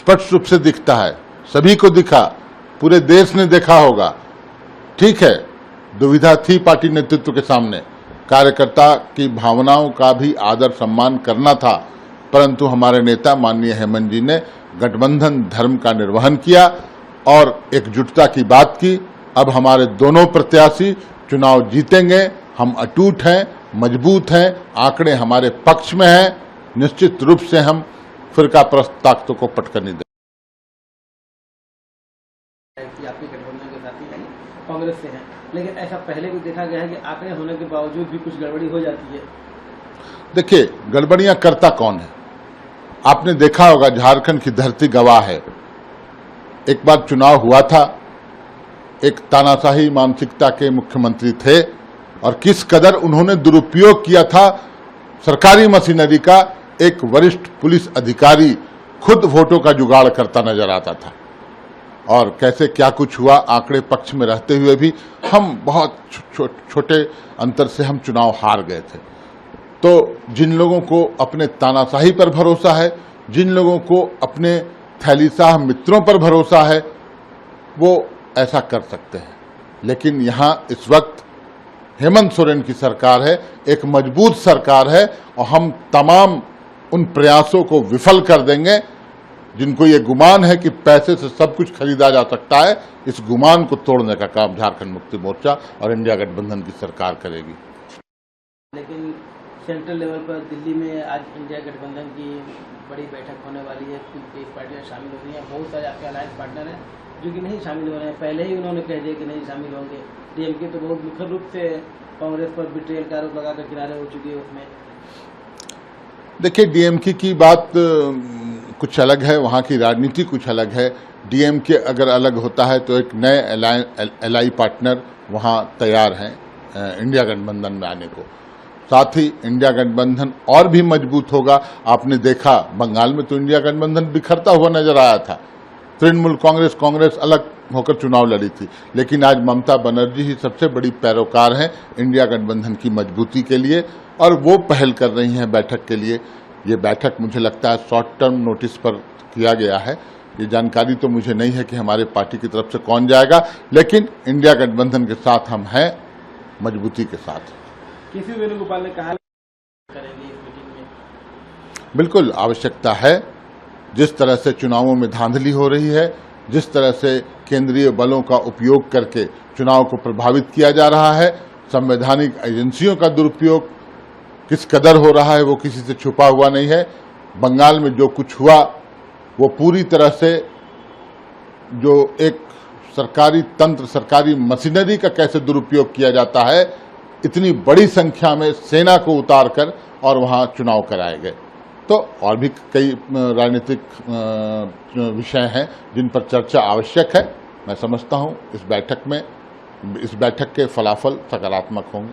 स्पष्ट रूप से दिखता है, सभी को दिखा, पूरे देश ने देखा होगा। ठीक है, दुविधा थी पार्टी नेतृत्व के सामने, कार्यकर्ता की भावनाओं का भी आदर सम्मान करना था, परंतु हमारे नेता माननीय हेमंत जी ने गठबंधन धर्म का निर्वहन किया और एकजुटता की बात की। अब हमारे दोनों प्रत्याशी चुनाव जीतेंगे, हम अटूट हैं, मजबूत हैं, आंकड़े हमारे पक्ष में हैं। निश्चित रूप से हम फिरकापरस्त ताकतों को पटकनी देंगे। आपके गठबंधन के साथी हैं, कांग्रेस से हैं, लेकिन ऐसा पहले भी देखा गया है कि आंकड़े होने के बावजूद भी कुछ गड़बड़ी हो जाती है। देखिए, गड़बड़ियां करता कौन है? आपने देखा होगा, झारखंड की धरती गवाह है। एक बार चुनाव हुआ था, एक तानाशाही मानसिकता के मुख्यमंत्री थे और किस कदर उन्होंने दुरुपयोग किया था सरकारी मशीनरी का। एक वरिष्ठ पुलिस अधिकारी खुद वोटों का जुगाड़ करता नजर आता था और कैसे क्या कुछ हुआ। आंकड़े पक्ष में रहते हुए भी हम बहुत छोटे अंतर से हम चुनाव हार गए थे। तो जिन लोगों को अपने तानाशाही पर भरोसा है, जिन लोगों को अपने थैलीशाह मित्रों पर भरोसा है, वो ऐसा कर सकते हैं। लेकिन यहाँ इस वक्त हेमंत सोरेन की सरकार है, एक मजबूत सरकार है और हम तमाम उन प्रयासों को विफल कर देंगे जिनको ये गुमान है कि पैसे से सब कुछ खरीदा जा सकता है। इस गुमान को तोड़ने का काम झारखंड मुक्ति मोर्चा और इंडिया गठबंधन की सरकार करेगी। लेकिन सेंट्रल लेवल पर दिल्ली में आज इंडिया गठबंधन की बड़ी बैठक होने वाली है, कुछ देश पार्टियां शामिल हो रही हैं, बहुत सारे आपके अलायंस पार्टनर हैं जो कि नहीं शामिल हो रहे हैं। पहले ही उन्होंने कह दिया कि नहीं शामिल होंगे। डीएमके तो बहुत मुखर रूप से कांग्रेस पर बिट्रेयल का आरोप लगाकर किनारे हो चुकी है। उसमें देखिए, डीएमके की बात कुछ अलग है, वहाँ की राजनीति कुछ अलग है। डीएमके अगर अलग होता है तो एक नए एलआई पार्टनर वहाँ तैयार हैं इंडिया गठबंधन में आने को। साथ ही इंडिया गठबंधन और भी मजबूत होगा। आपने देखा बंगाल में तो इंडिया गठबंधन बिखरता हुआ नजर आया था। तृणमूल कांग्रेस अलग होकर चुनाव लड़ी थी, लेकिन आज ममता बनर्जी ही सबसे बड़ी पैरोकार हैं इंडिया गठबंधन की मजबूती के लिए और वो पहल कर रही हैं बैठक के लिए। ये बैठक मुझे लगता है शॉर्ट टर्म नोटिस पर किया गया है। ये जानकारी तो मुझे नहीं है कि हमारे पार्टी की तरफ से कौन जाएगा, लेकिन इंडिया गठबंधन के साथ हम हैं, मजबूती के साथ। किसी वेणुगोपाल ने कहा करेंगे इस मीटिंग में? बिल्कुल आवश्यकता है। जिस तरह से चुनावों में धांधली हो रही है, जिस तरह से केंद्रीय बलों का उपयोग करके चुनाव को प्रभावित किया जा रहा है, संवैधानिक एजेंसियों का दुरुपयोग किस कदर हो रहा है वो किसी से छुपा हुआ नहीं है। बंगाल में जो कुछ हुआ वो पूरी तरह से जो एक सरकारी तंत्र, सरकारी मशीनरी का कैसे दुरुपयोग किया जाता है, इतनी बड़ी संख्या में सेना को उतारकर और वहां चुनाव कराए गए। तो और भी कई राजनीतिक विषय हैं जिन पर चर्चा आवश्यक है। मैं समझता हूं इस बैठक के फलाफल सकारात्मक होंगे।